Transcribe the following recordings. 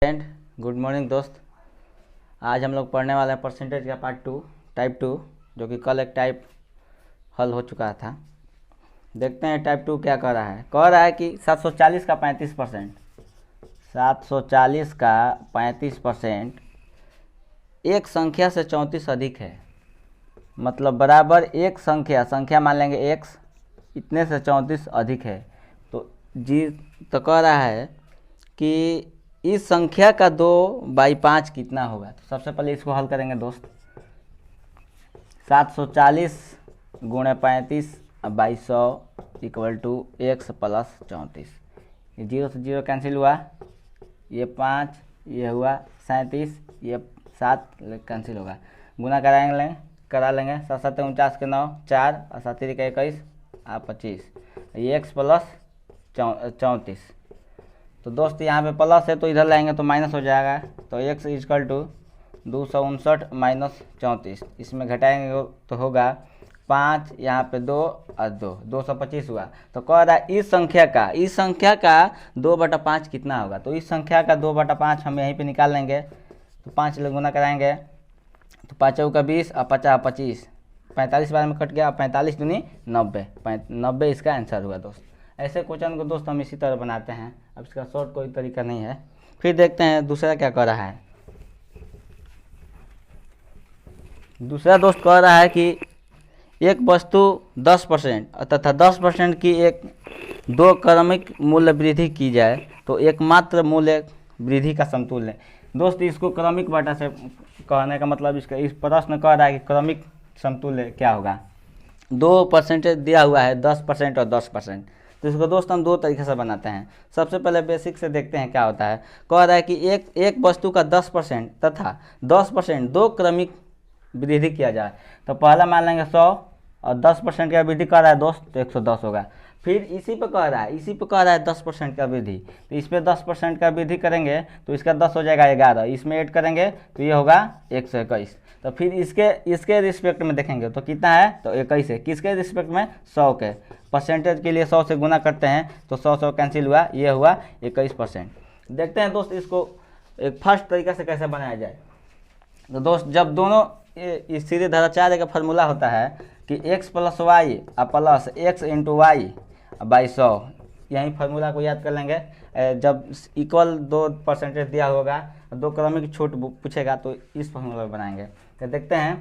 And good morning दोस्त। आज हम लोग पढ़ने वाले हैं परसेंटेज का पार्ट 2 टाइप 2, जो कि कल एक टाइप हल हो चुका था। देखते हैं टाइप 2 क्या कह रहा है। कह रहा है कि 740 का 35%, 740 का 35% एक संख्या से 34 अधिक है। मतलब बराबर एक संख्या मान लेंगे x, इतने से 34 अधिक है। तो कह रहा है कि इस संख्या का 2/5 कितना होगा। तो सबसे पहले इसको हल करेंगे दोस्त। 740 गुणे 35/100 इक्वल टू x प्लस 34। ये 0 से 0 कैंसिल हुआ, ये 5, ये हुआ 37, ये 7 कैंसिल होगा। गुना करा लेंगे 7 7 49 के 9, 4 और 7 3 का 21 और 25, ये x प्लस 34। तो दोस्त यहाँ पे प्लस है तो इधर लाएंगे तो माइनस हो जाएगा। तो x इक्वल टू 259 माइनस 34, इसमें घटाएंगे तो होगा 5, यहाँ पे 2 और 2, 225 हुआ। तो कह रहा है इस संख्या का 2/5 कितना होगा। तो इस संख्या का 2/5 हम यहीं पे निकाल लेंगे। तो 5 से गुना कराएंगे तो 5 का 20 और 50 25, 45 बार में कट गया, 45 दूनी 90, 90 इसका आंसर हुआ दोस्त। ऐसे क्वेश्चन को दोस्त हम इसी तरह बनाते हैं। अब इसका शॉर्ट कोई तरीका नहीं है। फिर देखते हैं दूसरा क्या कह रहा है। दूसरा दोस्त कह रहा है कि एक वस्तु 10% तथा 10% की एक दो क्रमिक मूल्य वृद्धि की जाए तो एकमात्र मूल्य वृद्धि का समतुल्य है। दोस्त इसको क्रमिक बाटा से कहने का मतलब इसका इस प्रश्न कह रहा है कि क्रमिक समतुल्य क्या होगा। 2% दिया हुआ है, 10% और 10%। तो इसको दोस्त हम दो तरीके से बनाते हैं। सबसे पहले बेसिक से देखते हैं क्या होता है। कह रहा है कि एक वस्तु का 10% तथा 10% दो क्रमिक वृद्धि किया जाए। तो पहला मान लेंगे 100 और 10% का वृद्धि कर रहा है दोस्त तो 110 होगा। फिर इसी पे कह रहा है 10% का वृद्धि, तो इस पर 10% का वृद्धि करेंगे तो इसका 10 हो जाएगा 11, इसमें ऐड करेंगे तो ये होगा 121। तो फिर इसके रिस्पेक्ट में देखेंगे तो कितना है तो 21 है। किसके रिस्पेक्ट में 100 के। परसेंटेज के लिए 100 से गुना करते हैं तो 100 कैंसिल हुआ, ये हुआ 21%। देखते हैं दोस्त इसको एक फर्स्ट तरीका से कैसे बनाया जाए। तो दोस्त जब दोनों इस सीधे धाराचार्य का फार्मूला होता है कि x plus y plus x into y by 100, यही फार्मूला को याद कर लेंगे। जब इक्वल 2% दिया होगा, दो क्रमिक छूट पूछेगा तो इस फार्मूला को बनाएंगे। तो देखते हैं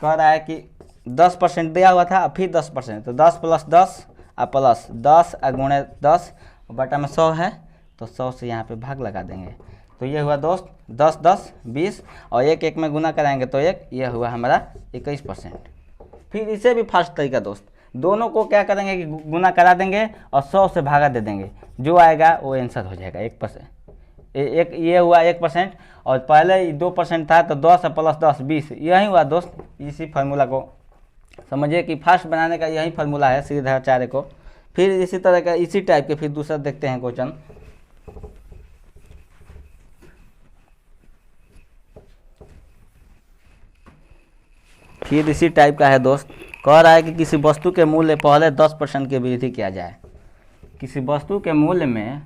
कह रहा है कि 10% दिया हुआ था, फिर 10%, तो 10 प्लस 10 प्लस 10 गुणे 10 बटा में 100 है तो 100 से यहाँ पे भाग लगा देंगे। तो ये हुआ दोस्त 10 10 20 और 1 1 में गुना कराएंगे तो ये हुआ हमारा 21%। फिर इसे भी फास्ट तरीका दोस्त, दोनों को क्या करेंगे कि गुना करा देंगे और 100 से भागा दे देंगे, जो आएगा वो आंसर हो जाएगा 1%। ये हुआ 1% और पहले 2% था तो 10 प्लस 10 20, यही हुआ दोस्त। इसी फार्मूला को समझिए कि फास्ट बनाने का यही फार्मूला है सीधे धाराचार्य को। फिर इसी तरह का इसी टाइप के फिर दूसरा देखते हैं क्वेश्चन। फिर इसी टाइप का है दोस्त। कह रहा है कि किसी वस्तु के मूल्य पहले 10% की वृद्धि किया जाए। किसी वस्तु के मूल्य में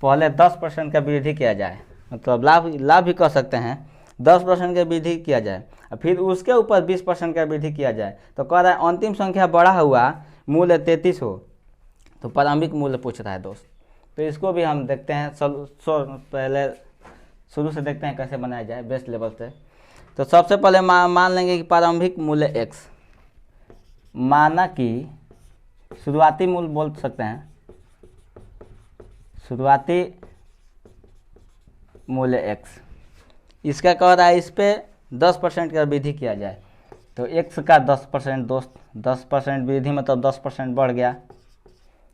पहले 10% का वृद्धि किया जाए, मतलब लाभ भी कह सकते हैं। 10% का वृद्धि किया जाए और फिर उसके ऊपर 20% का वृद्धि किया जाए। तो कह रहा है अंतिम संख्या बढ़ा हुआ मूल्य 33 हो तो प्रारंभिक मूल्य पूछ रहा है दोस्त। तो इसको भी हम देखते हैं पहले शुरू से देखते हैं कैसे बनाया जाए बेस्ट लेवल से। तो सबसे पहले मान लेंगे कि प्रारंभिक मूल्य x, माना कि शुरुआती मूल्य बोल सकते हैं, शुरुआती मूल्य x। इसका कह रहा है इस पे 10% का वृद्धि किया जाए। तो x का 10% दोस्त, 10% वृद्धि मतलब 10% बढ़ गया।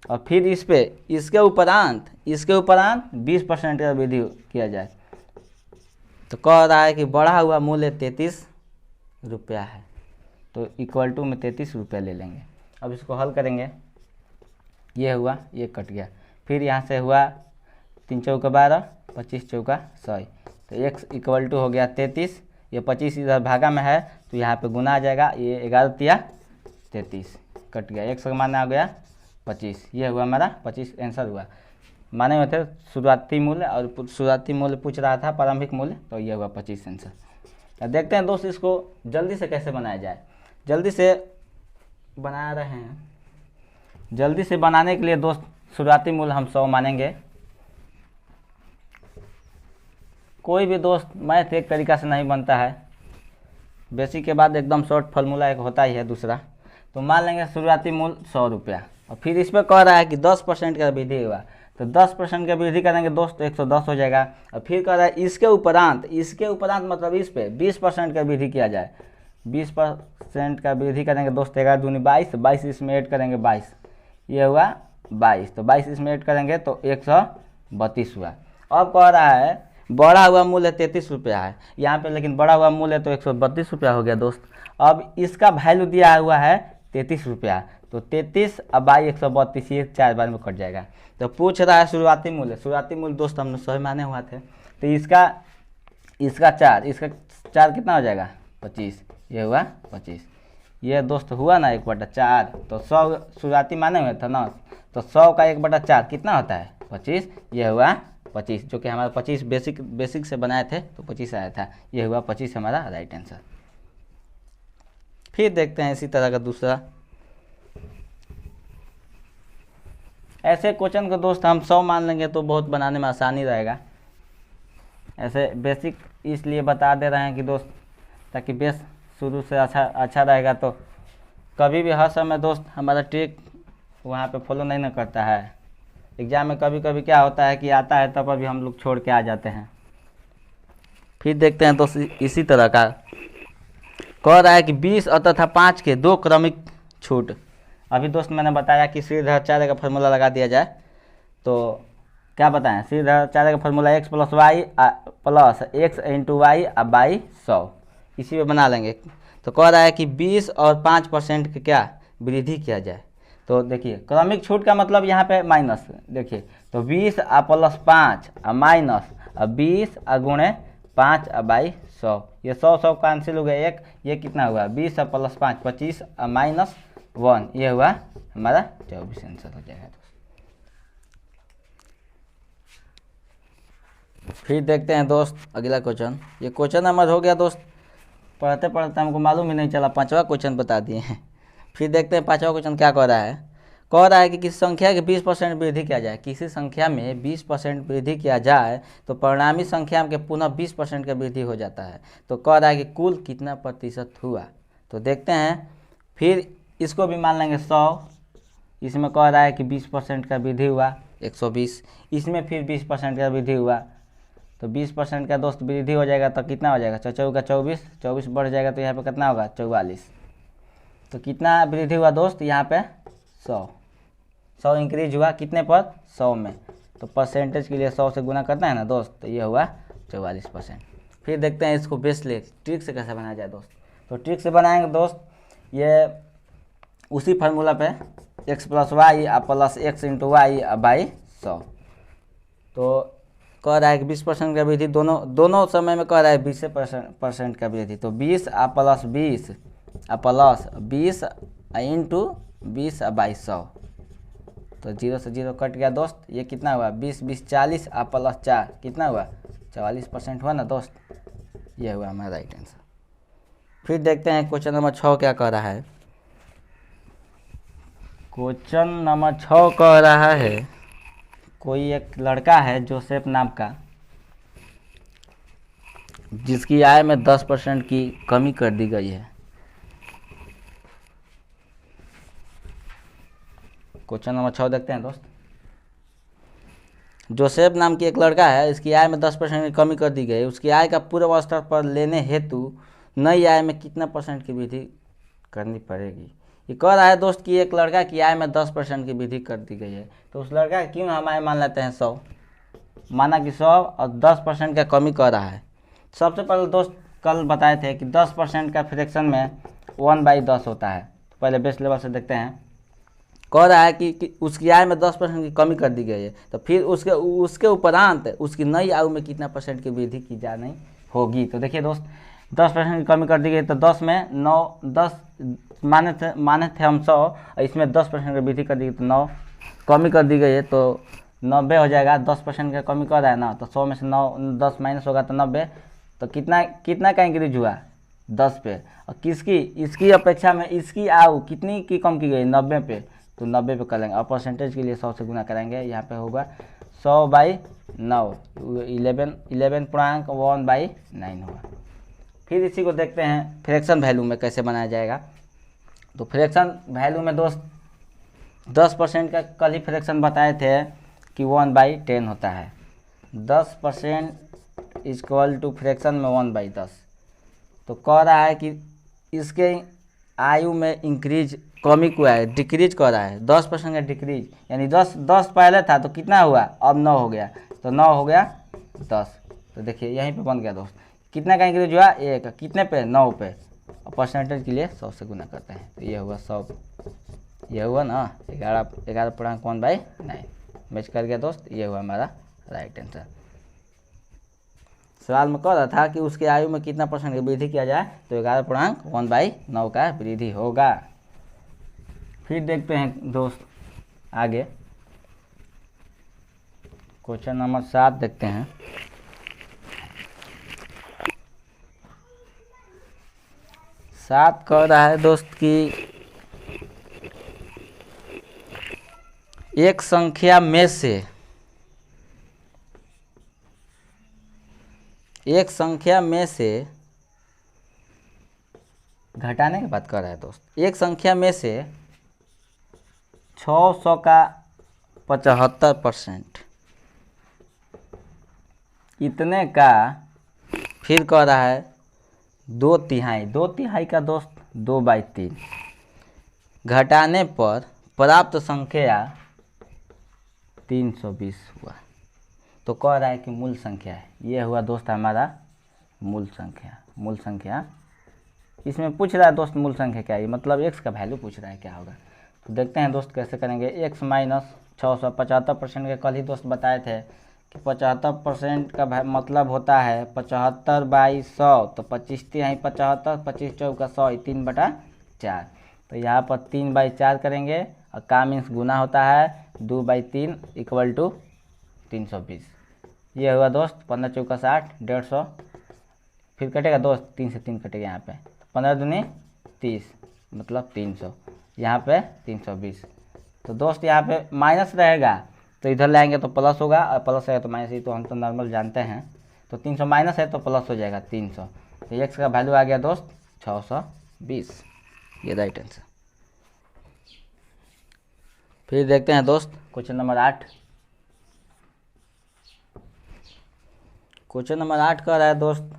और फिर इस पे इसके उपरांत 20% का वृद्धि किया जाए। तो कह रहा है कि बढ़ा हुआ मूल्य 33 रुपया है, तो इक्वल टू में 33 रुपया ले लेंगे। अब इसको हल करेंगे, ये हुआ, ये कट गया। फिर यहाँ से हुआ 3 चौका 12, 25 चौका 100, तो x इक्वल टू हो गया 33। ये 25 इधर भागा में है तो यहाँ पे गुना आ जाएगा, ये 11 तिया 33 कट गया, x का मान आ गया 25, ये हुआ हमारा 25 आंसर हुआ। माने हुए थे शुरुआती मूल्य, और शुरुआती मूल्य पूछ रहा था प्रारंभिक मूल्य, तो ये हुआ 25 आंसर। अब देखते हैं दोस्त इसको जल्दी से कैसे बनाया जाए। जल्दी से बना रहे हैं। जल्दी से बनाने के लिए दोस्त शुरुआती मूल्य हम 100 मानेंगे। कोई भी दोस्त मैथ एक तरीका से नहीं बनता है, बेसिक के बाद एकदम शॉर्ट फार्मूला एक होता ही है दूसरा। तो मान लेंगे शुरुआती मूल्य 100 रुपया, और फिर इस पर कह रहा है कि 10% का वृद्धि हुआ, तो 10% का वृद्धि करेंगे दोस्त तो 110 हो जाएगा। और फिर कह रहा है इसके उपरांत मतलब इस पे 20% का वृद्धि किया जाए। 20% का वृद्धि करेंगे दोस्त, 11 दूनी 22, 22 इसमें ऐड करेंगे 22, ये हुआ 22, तो 22 इसमें ऐड करेंगे तो 132 हुआ। अब कह रहा है बढ़ा हुआ मूल्य 33 रुपया है यहाँ पे, लेकिन बढ़ा हुआ मूल्य तो 132 रुपया हो गया दोस्त। अब इसका वैल्यू दिया हुआ है 33 रुपया, तो 33 अब बाई 132, ये 4 बार में कट जाएगा। तो पूछ रहा है शुरुआती मूल्य दोस्त हमने 100 माने हुआ थे, तो इसका 4 कितना हो जाएगा 25, ये हुआ 25, ये दोस्त हुआ ना 1/4, तो 100 शुरुआती माने हुए थे ना, तो 100 का 1/4 कितना होता है 25, ये हुआ 25, जो कि हमारा 25 बेसिक से बनाए थे तो 25 आया था, ये हुआ 25 हमारा राइट आंसर। फिर देखते हैं इसी तरह का दूसरा। ऐसे क्वेश्चन को दोस्त हम 100 मान लेंगे तो बहुत बनाने में आसानी रहेगा। ऐसे बेसिक इसलिए बता दे रहे हैं कि दोस्त ताकि बेस शुरू से अच्छा रहेगा, तो कभी भी हर समय दोस्त हमारा ट्रिक वहाँ पे फॉलो नहीं ना करता है। एग्जाम में कभी कभी क्या होता है कि आता है तब अभी हम लोग छोड़ के आ जाते हैं। फिर देखते हैं दोस्त इसी तरह का कह रहा है कि 20 तथा 5 के 2 क्रमिक छूट। अभी दोस्त मैंने बताया कि सीधाचार्य का फार्मूला लगा दिया जाए, तो क्या बताएं, सीधाचार्य का formula x + y plus x × y by 100, इसी में बना लेंगे। तो कह रहा है कि 20 और 5% की क्या वृद्धि किया जाए। तो देखिए क्रमिक छूट का मतलब यहाँ पे माइनस, देखिए तो 20 + 5 माइनस 20 गुणे 5 बाई 100, ये 100 कैंसिल हो गया, ये कितना हुआ 20 + 5 25 माइनस 1, ये हुआ हमारा 24 आंसर हो जाएगा। फिर देखते हैं दोस्त अगला क्वेश्चन। ये क्वेश्चन नंबर हो गया दोस्त, पढ़ते पढ़ते हमको मालूम ही नहीं चला, 5वां क्वेश्चन बता दिए हैं। फिर देखते हैं 5वां क्वेश्चन क्या कह रहा है कि किसी संख्या के 20% वृद्धि किया जाए। किसी संख्या में 20% वृद्धि किया जाए तो परिणामी संख्या के पुनः 20% का वृद्धि हो जाता है। तो कह रहा है कि कुल कितना प्रतिशत हुआ। तो देखते हैं, फिर इसको भी मान लेंगे 100, इसमें कह रहा है कि 20% का वृद्धि हुआ 120, इसमें फिर 20% का वृद्धि हुआ, तो 20% का दोस्त वृद्धि हो जाएगा तो कितना हो जाएगा 24 का 24 बढ़ जाएगा तो यहाँ पे कितना होगा 44। तो कितना वृद्धि हुआ दोस्त यहाँ पे 100 इंक्रीज हुआ कितने पर 100 में, तो परसेंटेज के लिए 100 से गुना करना है ना दोस्त, तो ये हुआ 44%। फिर देखते हैं इसको बेसले ट्रिक से कैसे बनाया जाए दोस्त। तो ट्रिक से बनाएंगे दोस्त, ये उसी फार्मूला पे x + y plus x × y by 100। तो कह रहा है कि 20% का वृद्धि दोनों समय में कह रहा है 20% का वृद्धि, तो 20 प्लस 20 प्लस 20 इंटू 20 बाई 100, तो 0 से 0 कट गया दोस्त, ये कितना हुआ 20 20 40 प्लस 4 कितना हुआ 44% हुआ ना दोस्त, ये हुआ हमारा राइट आंसर। फिर देखते हैं क्वेश्चन नंबर 6 क्या कह रहा है। क्वेश्चन नंबर 6 कह रहा है कोई एक लड़का है जोसेफ नाम का, जिसकी आय में 10% की कमी कर दी गई है। क्वेश्चन नंबर 6 देखते हैं दोस्त। जोसेफ नाम की एक लड़का है, इसकी आय में 10% की कमी कर दी गई। उसकी आय का पूर्व स्तर पर लेने हेतु नई आय में कितना % की वृद्धि करनी पड़ेगी। ये कह रहा है दोस्त कि एक लड़का की आय में 10% की वृद्धि कर दी गई है, तो उस लड़का क्यों हम आय मान लेते हैं 100, माना कि 100 और 10% का कमी कर रहा है। सबसे पहले दोस्त कल बताए थे कि 10% का फ्रैक्शन में 1/10 होता है। तो पहले बेस लेवल से देखते हैं। कह रहा है कि उसकी आय में 10% की कमी कर दी गई है, तो फिर उसके उपरांत उसकी नई आयु में कितना % की वृद्धि की जानी होगी। तो देखिए दोस्त 10% की कमी कर दी गई, तो 10 में 9 10 माने थे हम 100, इसमें 10% की वृद्धि कर दी गई तो 9 कमी कर दी गई है, तो 90 हो जाएगा। 10% का कमी कर रहा है ना, तो 100 में से 10 माइनस होगा तो 90। तो कितना कितना का इंक्रीज हुआ 10 पे। और किसकी, इसकी अपेक्षा में इसकी आयु कितनी की कम की गई 90 पे, तो 90 पे कर लेंगे। और परसेंटेज के लिए 100 से गुना करेंगे। यहाँ पे होगा 100/9, 11.1/9 होगा। फिर इसी को देखते हैं फ्रैक्शन वैल्यू में कैसे बनाया जाएगा। तो फ्रैक्शन वैल्यू में दोस्त 10% का कल ही फ्रैक्शन बताए थे कि 1/10 होता है। 10% इक्वल टू फ्रैक्शन में 1/10। तो कह रहा है कि इसके आयु में इंक्रीज कमी को है, डिक्रीज कर रहा है। 10% का डिक्रीज, यानी 10 पहले था तो कितना हुआ, अब 9 हो गया, तो 9 हो गया 10। तो देखिए यहीं पे बन गया दोस्त। कितना का इंक्रीज हुआ, 1। कितने पे, 9 पे। और परसेंटेज के लिए 100 से गुना करते हैं, तो ये हुआ 100। ये हुआ ना 11.1/9 मैच कर गया दोस्त। ये हुआ हमारा राइट आंसर। सवाल में कह रहा था कि उसके आयु में कितना परसेंट की वृद्धि किया जाए, तो 11.1/9 का वृद्धि होगा। फिर देखते हैं दोस्त आगे, क्वेश्चन नंबर 7 देखते हैं। सात कह रहा है दोस्त कि एक संख्या में से घटाने की बात कर रहा है दोस्त। एक संख्या में से 600 का 75% इतने का, फिर कह रहा है 2/3 का दोस्त 2/3 घटाने पर प्राप्त संख्या 320 हुआ। तो कह रहा है कि मूल संख्या है। ये हुआ दोस्त हमारा मूल संख्या। इसमें पूछ रहा है दोस्त मूल संख्या क्या है, मतलब x का वैल्यू पूछ रहा है क्या होगा। तो देखते हैं दोस्त कैसे करेंगे। x माइनस 600, 75% के कल ही दोस्त बताए थे कि 75% का मतलब होता है 75/100। तो 25×3 75, 25 चौका 100, 3/4। तो यहाँ पर 3/4 करेंगे, और का मीन्स गुना होता है 2/3 इक्वल टू 320। ये हुआ दोस्त 15 चौका 60, 150। फिर कटेगा दोस्त 3 से 3 कटेगा यहाँ पे, 15 दूनी 30 मतलब 300, यहाँ पे 320। तो दोस्त यहाँ पे माइनस रहेगा तो इधर लाएंगे तो प्लस होगा, और प्लस रहेगा तो माइनस। ही तो हम तो नॉर्मल जानते हैं। तो 300 माइनस है तो प्लस हो जाएगा 300। तो एक्स का वैल्यू आ गया दोस्त 620। ये राइट आंसर। फिर देखते हैं दोस्त क्वेश्चन नंबर 8। क्वेश्चन नंबर 8 कह रहा है दोस्त,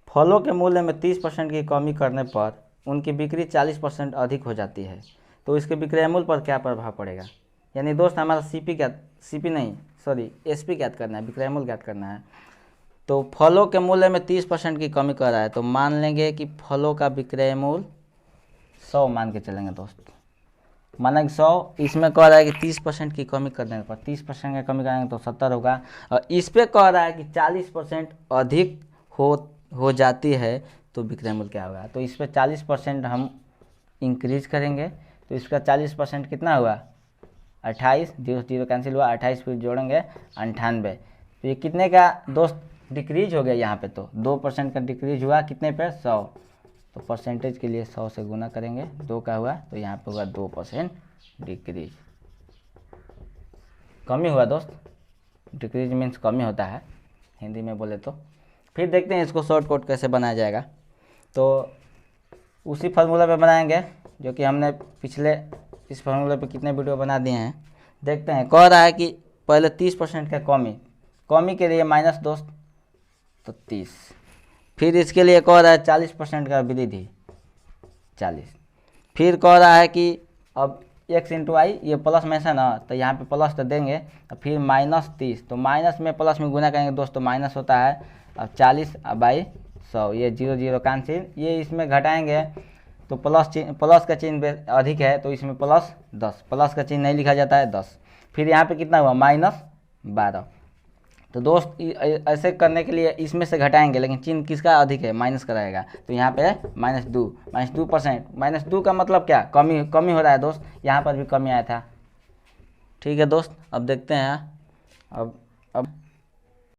फलों के मूल्य में 30% की कमी करने पर उनकी बिक्री 40% अधिक हो जाती है, तो इसके विक्रय मूल्य पर क्या प्रभाव पड़ेगा। यानी दोस्त हमारा एसपी ज्ञात करना है, विक्रय मूल्य ज्ञात करना है। तो फलों के मूल्य में 30% की कमी कर रहा है, तो मान लेंगे कि फलों का विक्रय मूल्य 100 मान के चलेंगे दोस्त। माना कि 100, इसमें कह रहा है कि 30% की कमी करने पर 30% की कमी करेंगे तो 70 होगा। और इस पर कह रहा है कि 40% अधिक हो जाती है, तो विक्रय मूल्य क्या होगा। तो इस पर 40% हम इंक्रीज करेंगे, तो इसका 40% कितना हुआ 28, 0 0 कैंसिल हुआ, 28 फिर जोड़ेंगे 98। तो ये कितने का दोस्त डिक्रीज हो गया, यहाँ पे तो 2% का डिक्रीज हुआ, कितने पे 100। तो परसेंटेज के लिए 100 से गुना करेंगे, 2 का हुआ तो यहाँ पे हुआ 2% डिक्रीज। कमी हुआ दोस्त, डिक्रीज मीन्स कमी होता है हिंदी में बोले तो। फिर देखते हैं इसको शॉर्ट कोट कैसे बनाया जाएगा। तो उसी फार्मूला पे बनाएंगे जो कि हमने पिछले इस फार्मूले पे कितने वीडियो बना दिए हैं। देखते हैं, कह रहा है कि पहले 30% का कमी के लिए माइनस दोस्त तो 30। फिर इसके लिए कह रहा है 40% का वृद्धि 40। फिर कह रहा है कि अब x इंटू आई, ये प्लस में से ना, तो यहाँ पे प्लस तो देंगे। और फिर -30, तो माइनस में प्लस में गुना करेंगे दोस्तों, माइनस होता है। अब 40/100, ये 0 0 कैंसिल। ये इसमें घटाएंगे तो प्लस का चिन्ह अधिक है, तो इसमें +10, प्लस का चिन्ह नहीं लिखा जाता है 10। फिर यहाँ पे कितना हुआ -12। तो दोस्त ऐसे करने के लिए इसमें से घटाएंगे, लेकिन चिन्ह किसका अधिक है, माइनस का रहेगा। तो यहाँ पे -2%, -2 का मतलब क्या, कमी हो रहा है दोस्त। यहाँ पर भी कमी आया था। ठीक है दोस्त, अब देखते हैं अब